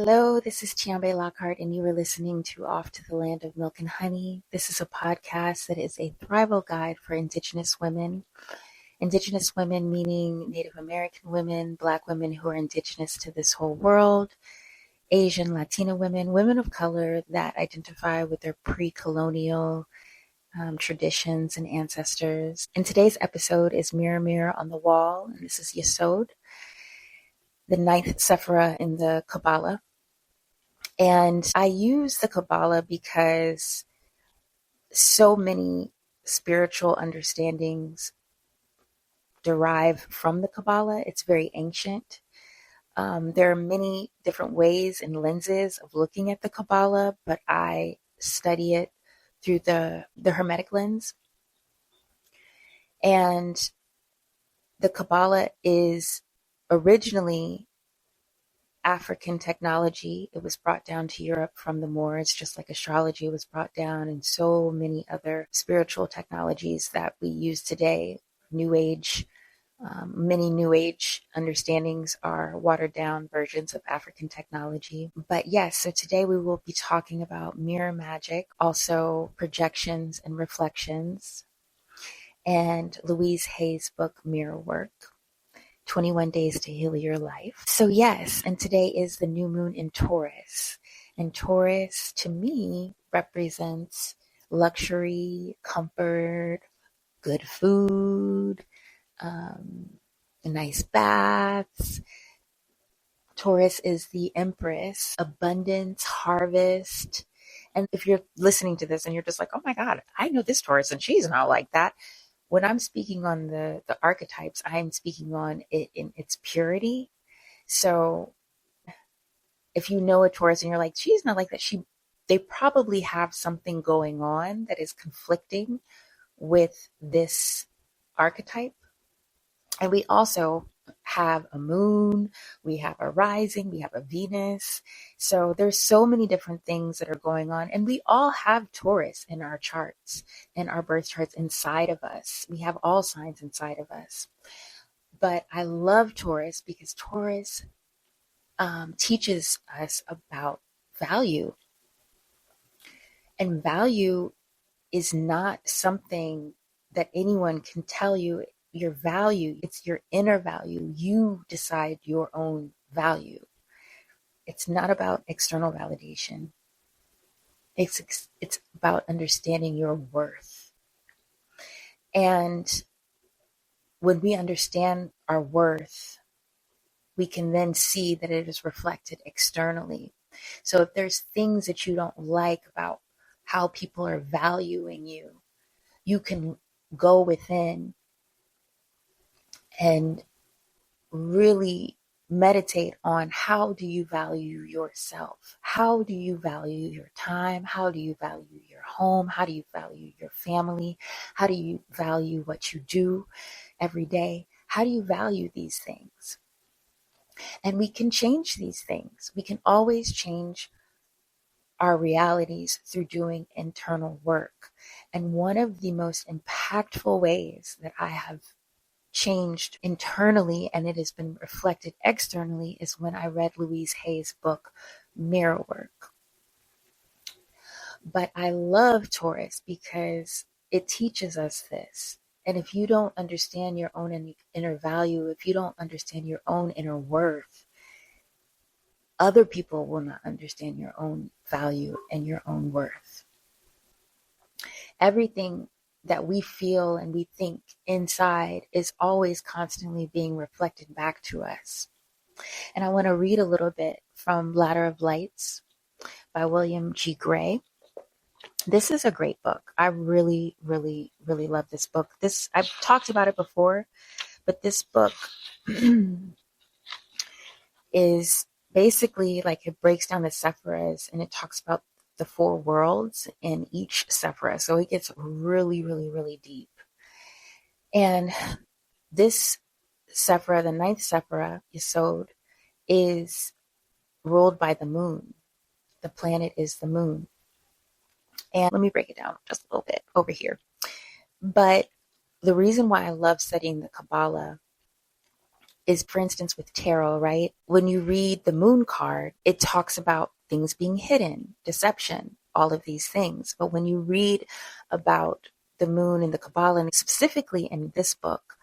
Hello, this is Chiambe Lockhart, and you are listening to Off to the Land of Milk and Honey. This is a podcast that is a thrival guide for Indigenous women. Indigenous women meaning Native American women, Black women who are indigenous to this whole world, Asian, Latina women, women of color that identify with their pre-colonial traditions and ancestors. And today's episode is Mirror, Mirror on the Wall, and this is Yesod, the ninth Sephirah in the Kabbalah. And I use the Kabbalah because so many spiritual understandings derive from the Kabbalah. It's very ancient. There are many different ways and lenses of looking at the Kabbalah, but I study it through the Hermetic lens. And the Kabbalah is originally African technology. It was brought down to Europe from the Moors, just like astrology was brought down, and so many other spiritual technologies that we use today. New Age, many New Age understandings are watered down versions of African technology. But yes, so today we will be talking about mirror magic, also projections and reflections, and Louise Hay's book, Mirror Work. 21 Days to Heal Your Life. So yes, and today is the new moon in Taurus. And Taurus, to me, represents luxury, comfort, good food, nice baths. Taurus is the Empress, abundance, harvest. And if you're listening to this and you're just like, oh my God, I know this Taurus and she's not like that. When I'm speaking on the archetypes, I am speaking on it in its purity. So if you know a Taurus and you're like, she's not like that, they probably have something going on that is conflicting with this archetype. And we also have a moon, we have a rising, we have a Venus. So there's so many different things that are going on. And we all have Taurus in our charts, in our birth charts inside of us. We have all signs inside of us. But I love Taurus because Taurus teaches us about value. And value is not something that anyone can tell you. Your value, it's your inner value. You decide your own value. It's not about external validation. It's about understanding your worth. And when we understand our worth, we can then see that it is reflected externally. So if there's things that you don't like about how people are valuing you, you can go within and really meditate on how do you value yourself? How do you value your time? How do you value your home? How do you value your family? How do you value what you do every day? How do you value these things? And we can change these things. We can always change our realities through doing internal work. And one of the most impactful ways that I have changed internally, and it has been reflected externally, is when I read Louise Hay's book, Mirror Work. But I love Taurus because it teaches us this. And if you don't understand your own inner value, if you don't understand your own inner worth, other people will not understand your own value and your own worth. Everything that we feel and we think inside is always constantly being reflected back to us. And I want to read a little bit from Ladder of Lights by William G. Gray. This is a great book. I really, really, really love this book. I've talked about it before, but this book is basically like it breaks down the Sephirahs and it talks about the four worlds in each Sephirah. So it gets really, really, really deep. And this Sephirah, the ninth Sephirah, Yesod, is ruled by the moon. The planet is the moon. And let me break it down just a little bit over here. But the reason why I love studying the Kabbalah is, for instance, with tarot, right? When you read the moon card, it talks about things being hidden, deception, all of these things. But when you read about the moon in the Kabbalah, and specifically in this book,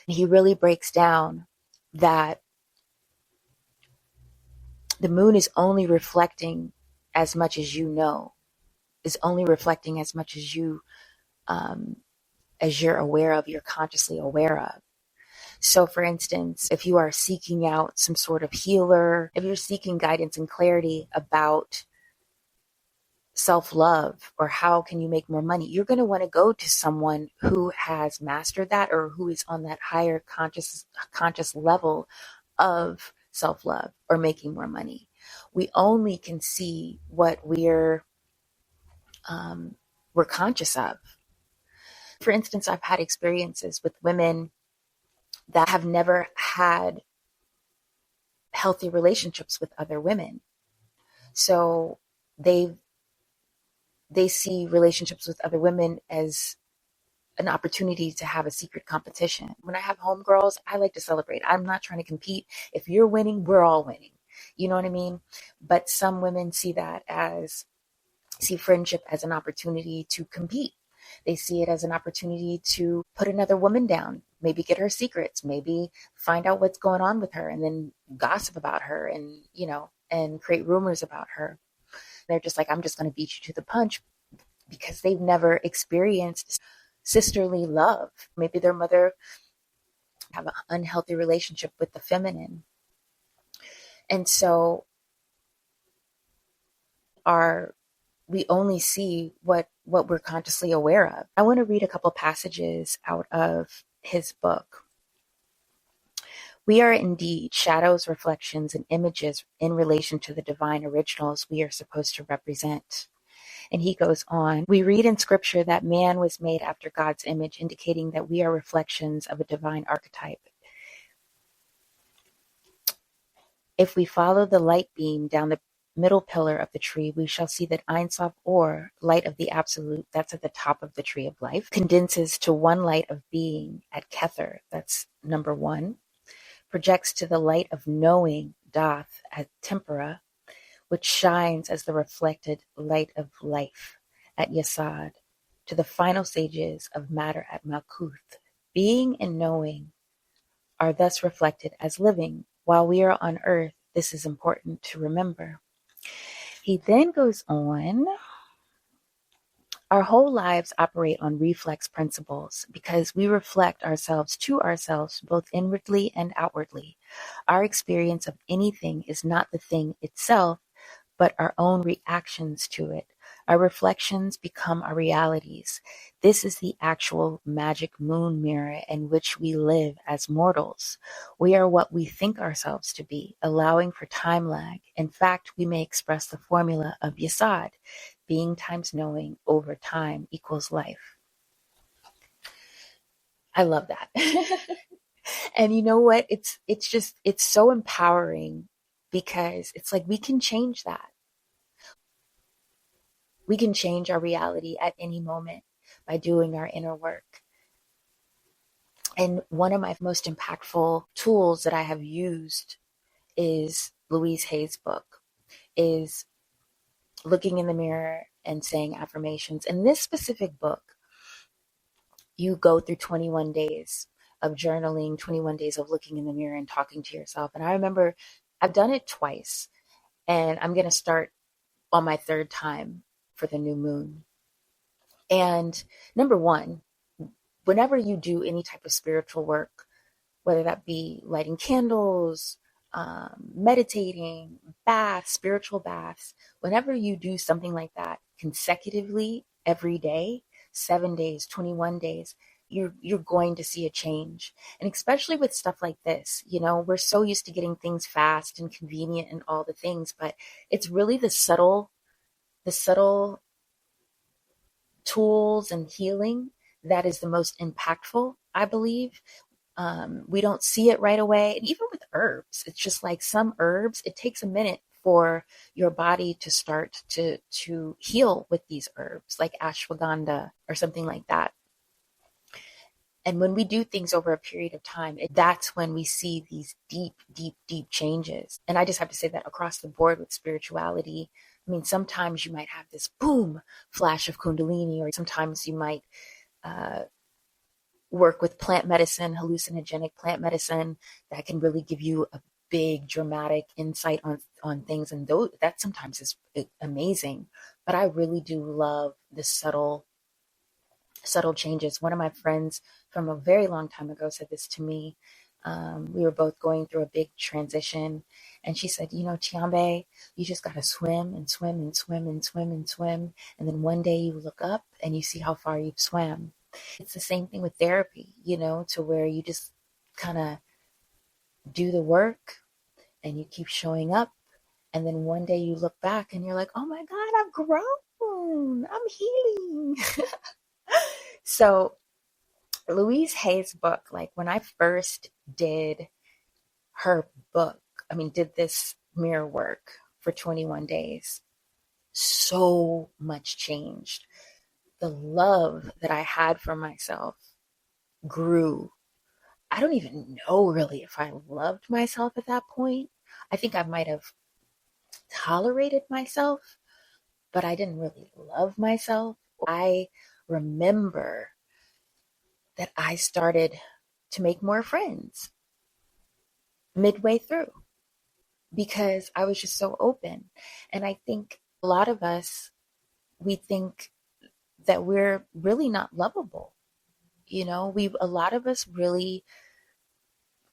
he really breaks down that the moon is only reflecting as much as you know, is only reflecting as much as as you're aware of, you're consciously aware of. So for instance, if you are seeking out some sort of healer, if you're seeking guidance and clarity about self-love or how can you make more money, you're going to want to go to someone who has mastered that or who is on that higher conscious level of self-love or making more money. We only can see what we're conscious of. For instance, I've had experiences with women that have never had healthy relationships with other women. So they see relationships with other women as an opportunity to have a secret competition. When I have homegirls, I like to celebrate. I'm not trying to compete. If you're winning, we're all winning. You know what I mean? But some women see friendship as an opportunity to compete. They see it as an opportunity to put another woman down, maybe get her secrets, maybe find out what's going on with her and then gossip about her and, and create rumors about her. They're just like, I'm just going to beat you to the punch because they've never experienced sisterly love. Maybe their mother have an unhealthy relationship with the feminine. And so we only see what we're consciously aware of. I want to read a couple passages out of his book. We are indeed shadows, reflections, and images in relation to the divine originals we are supposed to represent. And he goes on, we read in scripture that man was made after God's image, indicating that we are reflections of a divine archetype. If we follow the light beam down the middle pillar of the tree, we shall see that Ein Sof Or, light of the absolute, that's at the top of the tree of life, condenses to one light of being at Kether, that's number 1, projects to the light of knowing, Dath, at Tempera, which shines as the reflected light of life at Yesod, to the final stages of matter at Malkuth. Being and knowing are thus reflected as living. While we are on earth, this is important to remember. He then goes on, our whole lives operate on reflex principles because we reflect ourselves to ourselves both inwardly and outwardly. Our experience of anything is not the thing itself, but our own reactions to it. Our reflections become our realities. This is the actual magic moon mirror in which we live as mortals. We are what we think ourselves to be, allowing for time lag. In fact, we may express the formula of Yesod, being times knowing over time equals life. I love that. And you know what? It's so empowering because it's like we can change that. We can change our reality at any moment by doing our inner work. And one of my most impactful tools that I have used is Louise Hay's book, is looking in the mirror and saying affirmations. In this specific book, you go through 21 days of journaling, 21 days of looking in the mirror and talking to yourself. And I remember I've done it twice, and I'm going to start on my third time for the new moon. And number one, whenever you do any type of spiritual work, whether that be lighting candles, meditating, baths, spiritual baths, whenever you do something like that consecutively every day, 7 days, 21 days, you're going to see a change. And especially with stuff like this, we're so used to getting things fast and convenient and all the things, but it's really the subtle tools and healing that is the most impactful, I believe. We don't see it right away. And even with herbs, it's just like some herbs, it takes a minute for your body to start to heal with these herbs, like ashwagandha or something like that. And when we do things over a period of time, that's when we see these deep, deep, deep changes. And I just have to say that across the board with spirituality. I mean, sometimes you might have this boom flash of Kundalini, or sometimes you might uh, work with plant medicine, hallucinogenic plant medicine that can really give you a big dramatic insight on things. And that sometimes is amazing. But I really do love the subtle changes. One of my friends from a very long time ago said this to me. We were both going through a big transition, and she said, Tiambe, you just got to swim and swim and swim and swim and swim. And then one day you look up and you see how far you've swam. It's the same thing with therapy, to where you just kind of do the work and you keep showing up. And then one day you look back and you're like, oh my God, I've grown. I'm healing. So Louise Hay's book, like when I first did her book, did this mirror work for 21 days, so much changed. The love that I had for myself grew. I don't even know really if I loved myself at that point. I think I might have tolerated myself, but I didn't really love myself. I remember that I started to make more friends midway through because I was just so open. And I think a lot of us, we think that we're really not lovable. A lot of us really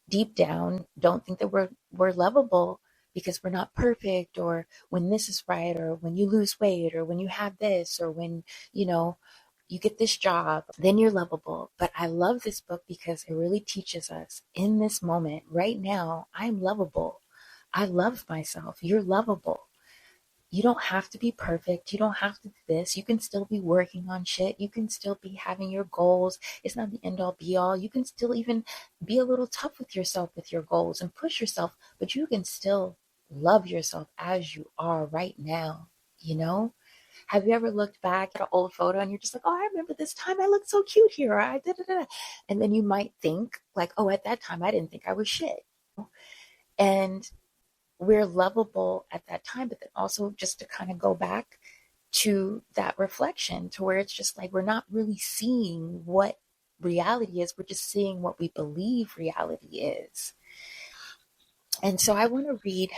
deep down don't think that we're lovable because we're not perfect, or when this is right, or when you lose weight, or when you have this, or when, you get this job, then you're lovable. But I love this book because it really teaches us in this moment, right now, I'm lovable. I love myself. You're lovable. You don't have to be perfect. You don't have to do this. You can still be working on shit. You can still be having your goals. It's not the end all be all. You can still even be a little tough with yourself with your goals and push yourself, but you can still love yourself as you are right now, Have you ever looked back at an old photo and you're just like, oh, I remember this time I looked so cute here. I da da da. And then you might think like, oh, at that time I didn't think I was shit. And we're lovable at that time, but then also just to kind of go back to that reflection to where it's just like we're not really seeing what reality is. We're just seeing what we believe reality is. And so I want to read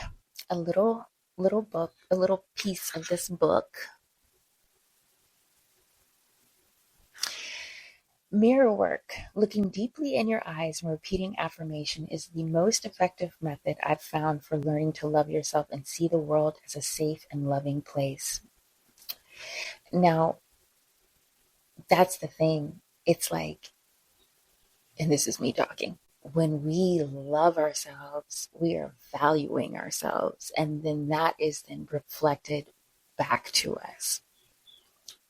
a little book, a little piece of this book. Mirror work, looking deeply in your eyes and repeating affirmation, is the most effective method I've found for learning to love yourself and see the world as a safe and loving place. Now, that's the thing. It's like, and this is me talking, when we love ourselves, we are valuing ourselves, and then that is then reflected back to us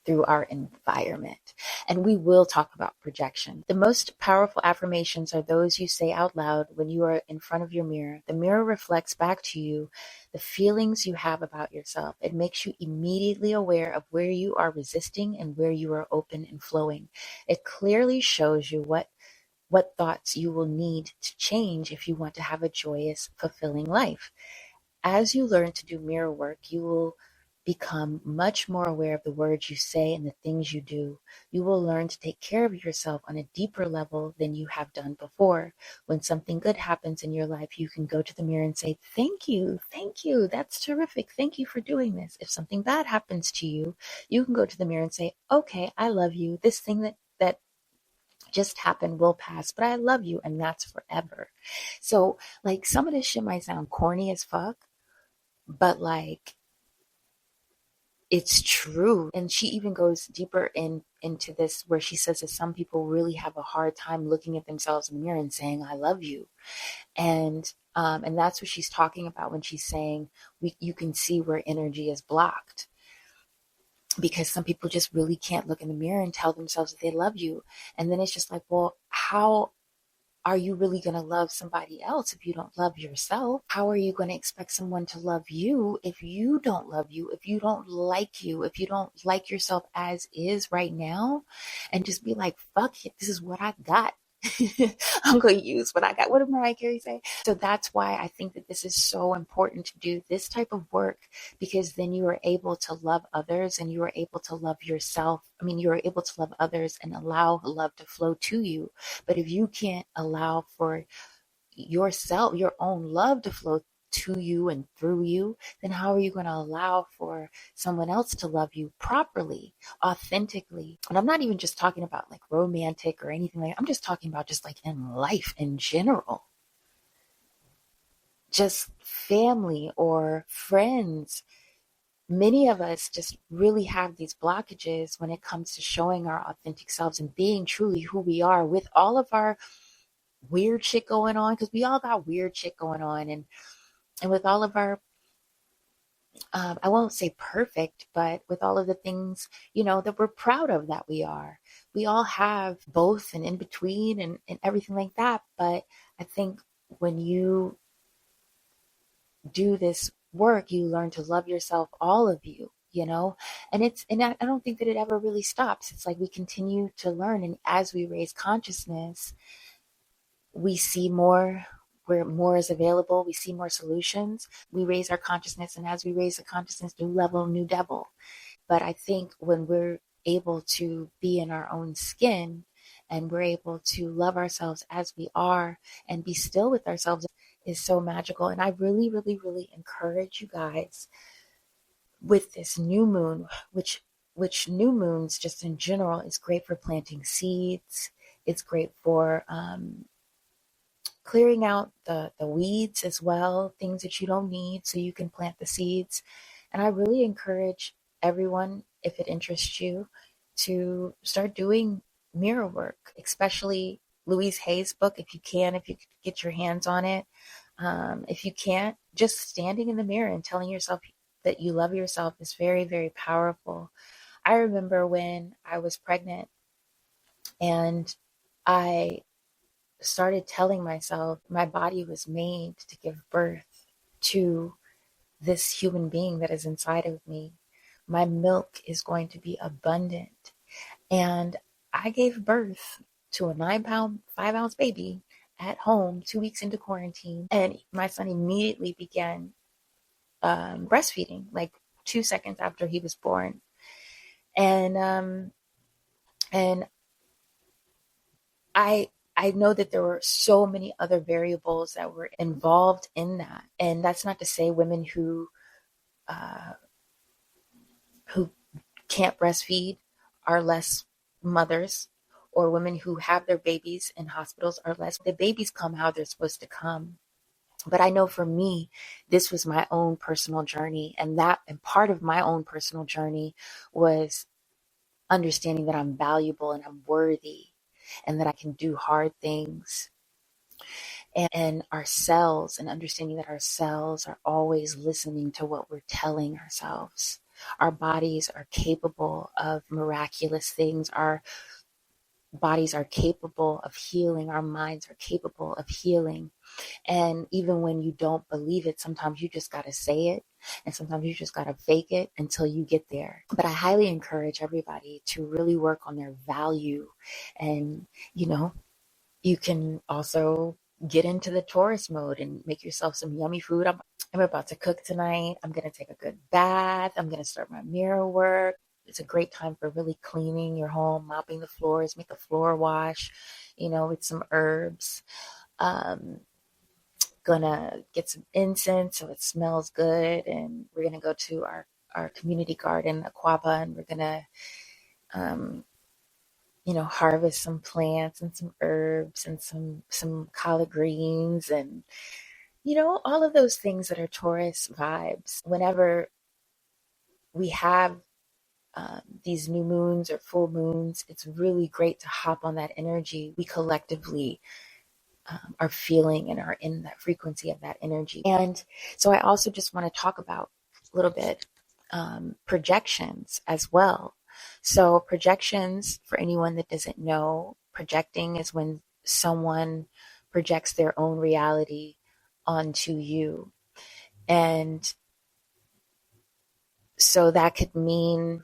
through our environment. And we will talk about projection. The most powerful affirmations are those you say out loud when you are in front of your mirror. The mirror reflects back to you the feelings you have about yourself. It makes you immediately aware of where you are resisting and where you are open and flowing. It clearly shows you what thoughts you will need to change if you want to have a joyous, fulfilling life. As you learn to do mirror work, you will become much more aware of the words you say and the things you do. You will learn to take care of yourself on a deeper level than you have done before. When something good happens in your life, you can go to the mirror and say, thank you, that's terrific, thank you for doing this. If something bad happens to you, you can go to the mirror and say, okay, I love you. This thing that just happened will pass, but I love you, and that's forever. So, like, some of this shit might sound corny as fuck, but like, it's true. And she even goes deeper into this, where she says that some people really have a hard time looking at themselves in the mirror and saying, I love you. And that's what she's talking about when she's saying you can see where energy is blocked, because some people just really can't look in the mirror and tell themselves that they love you. And then it's just like, well, how are you really going to love somebody else if you don't love yourself? How are you going to expect someone to love you if you don't love you, if you don't like you, if you don't like yourself as is right now, and just be like, fuck it, this is what I got. I'm going to use what I got. What did Mariah Carey say? So that's why I think that this is so important to do this type of work, because then you are able to love others and you are able to love yourself. I mean, you are able to love others and allow love to flow to you. But if you can't allow for yourself, your own love to flow to you and through you, then how are you going to allow for someone else to love you properly, authentically? And I'm not even just talking about like romantic or anything like that. I'm just talking about just like in life in general, just family or friends. Many of us just really have these blockages when it comes to showing our authentic selves and being truly who we are with all of our weird shit going on, because we all got weird shit going on, and with all of our I won't say perfect, but with all of the things, that we're proud of that we all have both and in between and everything like that. But I think when you do this work, you learn to love yourself, all of you, and I don't think that it ever really stops. It's like we continue to learn, and as we raise consciousness, we see more, where more is available. We see more solutions. We raise our consciousness, and as we raise the consciousness, new level, new devil. But I think when we're able to be in our own skin and we're able to love ourselves as we are and be still with ourselves is so magical. And I really, really, really encourage you guys with this new moon, which new moons just in general is great for planting seeds. It's great for clearing out the weeds as well, things that you don't need so you can plant the seeds. And I really encourage everyone, if it interests you, to start doing mirror work, especially Louise Hay's book, if you could get your hands on it. If you can't, just standing in the mirror and telling yourself that you love yourself is very, very powerful. I remember when I was pregnant and I started telling myself my body was made to give birth to this human being that is inside of me. My milk is going to be abundant. And I gave birth to a 9-pound, 5-ounce baby at home 2 weeks into quarantine. And my son immediately began breastfeeding, like 2 seconds after he was born. And I know that there were so many other variables that were involved in that. And that's not to say women who can't breastfeed are less mothers, or women who have their babies in hospitals are less. The babies come how they're supposed to come. But I know for me, this was my own personal journey. And part of my own personal journey was understanding that I'm valuable and I'm worthy and that I can do hard things. And our cells, and understanding that our cells are always listening to what we're telling ourselves. Our bodies are capable of miraculous things. Our bodies are capable of healing. Our minds are capable of healing. And even when you don't believe it, sometimes you just got to say it. And sometimes you just got to fake it until you get there. But I highly encourage everybody to really work on their value. And, you can also get into the Taurus mode and make yourself some yummy food. I'm about to cook tonight. I'm going to take a good bath. I'm going to start my mirror work. It's a great time for really cleaning your home, mopping the floors, make a floor wash, with some herbs. Gonna get some incense so it smells good. And we're going to go to our community garden, Aquaba, and we're going to, harvest some plants and some herbs and some collard greens and, all of those things that are Taurus vibes. Whenever we have these new moons or full moons, it's really great to hop on that energy. We collectively are feeling and are in that frequency of that energy. And so I also just want to talk about a little bit projections as well. So projections, for anyone that doesn't know, projecting is when someone projects their own reality onto you. And so that could mean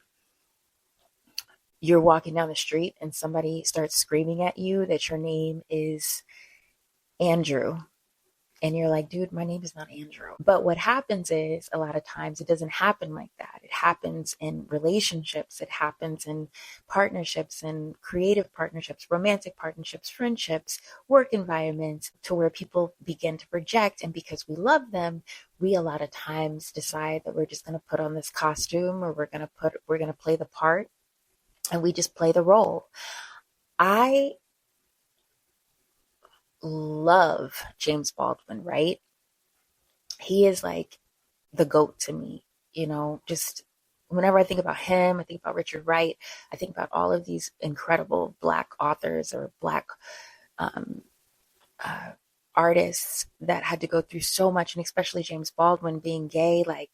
you're walking down the street and somebody starts screaming at you that your name is Andrew. And you're like, dude, my name is not Andrew. But what happens is a lot of times it doesn't happen like that. It happens in relationships. It happens in partnerships and creative partnerships, romantic partnerships, friendships, work environments, to where people begin to project. And because we love them, we a lot of times decide that we're just going to put on this costume, or we're going to play the part, and we just play the role. I love James Baldwin, right? He is like the GOAT to me, just whenever I think about him, I think about Richard Wright, I think about all of these incredible Black authors or Black artists that had to go through so much, and especially James Baldwin being gay. Like,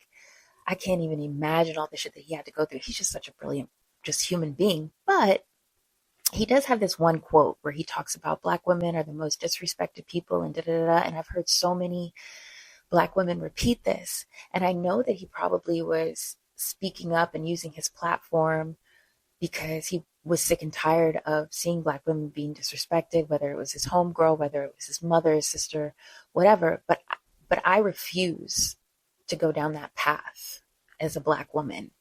I can't even imagine all the shit that he had to go through. He's just such a brilliant, just human being. But he does have this one quote where he talks about Black women are the most disrespected people and da-da-da-da. And I've heard so many Black women repeat this. And I know that he probably was speaking up and using his platform because he was sick and tired of seeing Black women being disrespected, whether it was his homegirl, whether it was his mother, his sister, whatever. But I refuse to go down that path as a Black woman,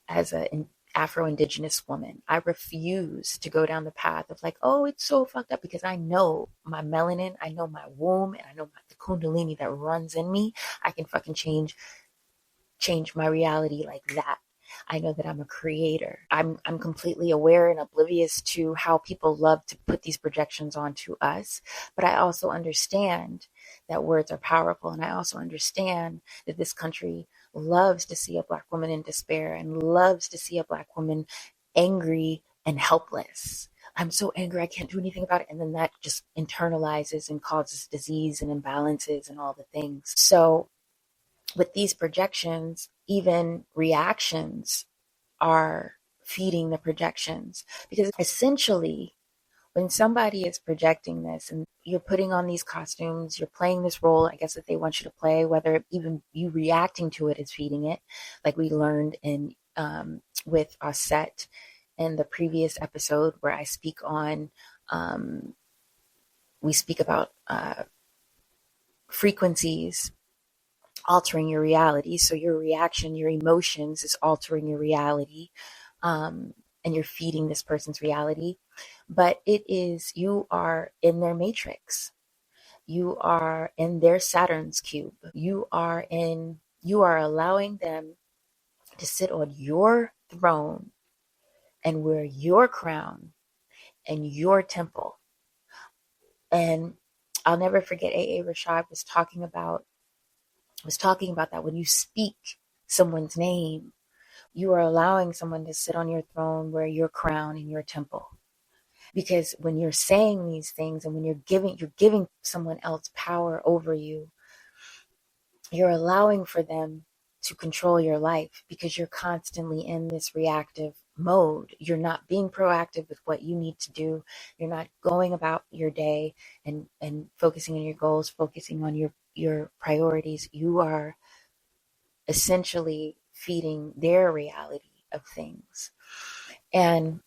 as an Afro-Indigenous woman. I refuse to go down the path of like, oh, it's so fucked up, because I know my melanin, I know my womb, and I know the kundalini that runs in me. I can fucking change my reality like that. I know that I'm a creator. I'm completely aware and oblivious to how people love to put these projections onto us. But I also understand that words are powerful. And I also understand that this country loves to see a Black woman in despair and loves to see a Black woman angry and helpless. I'm so angry, I can't do anything about it. And then that just internalizes and causes disease and imbalances and all the things. So with these projections, even reactions are feeding the projections. Because essentially, when somebody is projecting this and you're putting on these costumes, you're playing this role, I guess, that they want you to play, whether even you reacting to it is feeding it, like we learned in with Osset in the previous episode where I speak on, we speak about frequencies altering your reality. So your reaction, your emotions is altering your reality. And you're feeding this person's reality. But it is, you are in their matrix. You are in their Saturn's cube. You are allowing them to sit on your throne and wear your crown and your temple. And I'll never forget, A.A. Rashad was talking about that. When you speak someone's name, you are allowing someone to sit on your throne, wear your crown in your temple. Because when you're saying these things and when you're giving someone else power over you, you're allowing for them to control your life, because you're constantly in this reactive mode. You're not being proactive with what you need to do. You're not going about your day and focusing on your goals, focusing on your priorities. You are essentially feeding their reality of things. And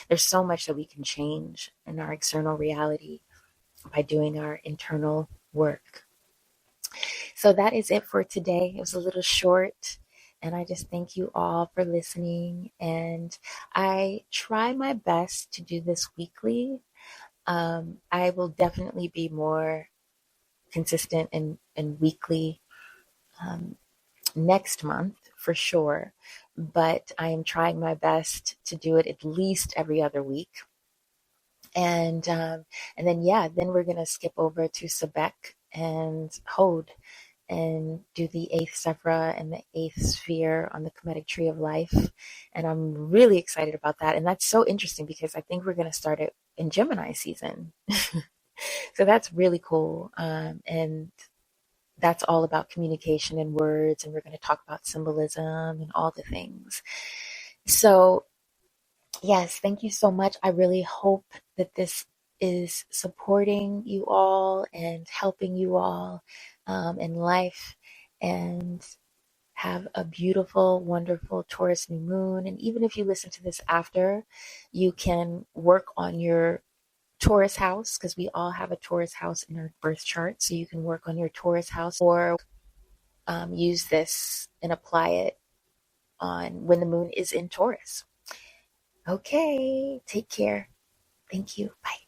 there's so much that we can change in our external reality by doing our internal work. So that is it for today. It was a little short, and I just thank you all for listening. And I try my best to do this weekly. I will definitely be more consistent and weekly next month for sure. But I am trying my best to do it at least every other week. And then we're gonna skip over to Sebek and Hod and do the 8th Sephra and the 8th sphere on the Kemetic Tree of Life. And I'm really excited about that. And that's so interesting because I think we're gonna start it in Gemini season. So that's really cool. And that's all about communication and words. And we're going to talk about symbolism and all the things. So Yes, thank you so much. I really hope that this is supporting you all and helping you all in life. And have a beautiful, wonderful Taurus new moon. And even if you listen to this after, you can work on your Taurus house, because we all have a Taurus house in our birth chart. So you can work on your Taurus house, or use this and apply it on when the moon is in Taurus. Okay, take care. Thank you. Bye.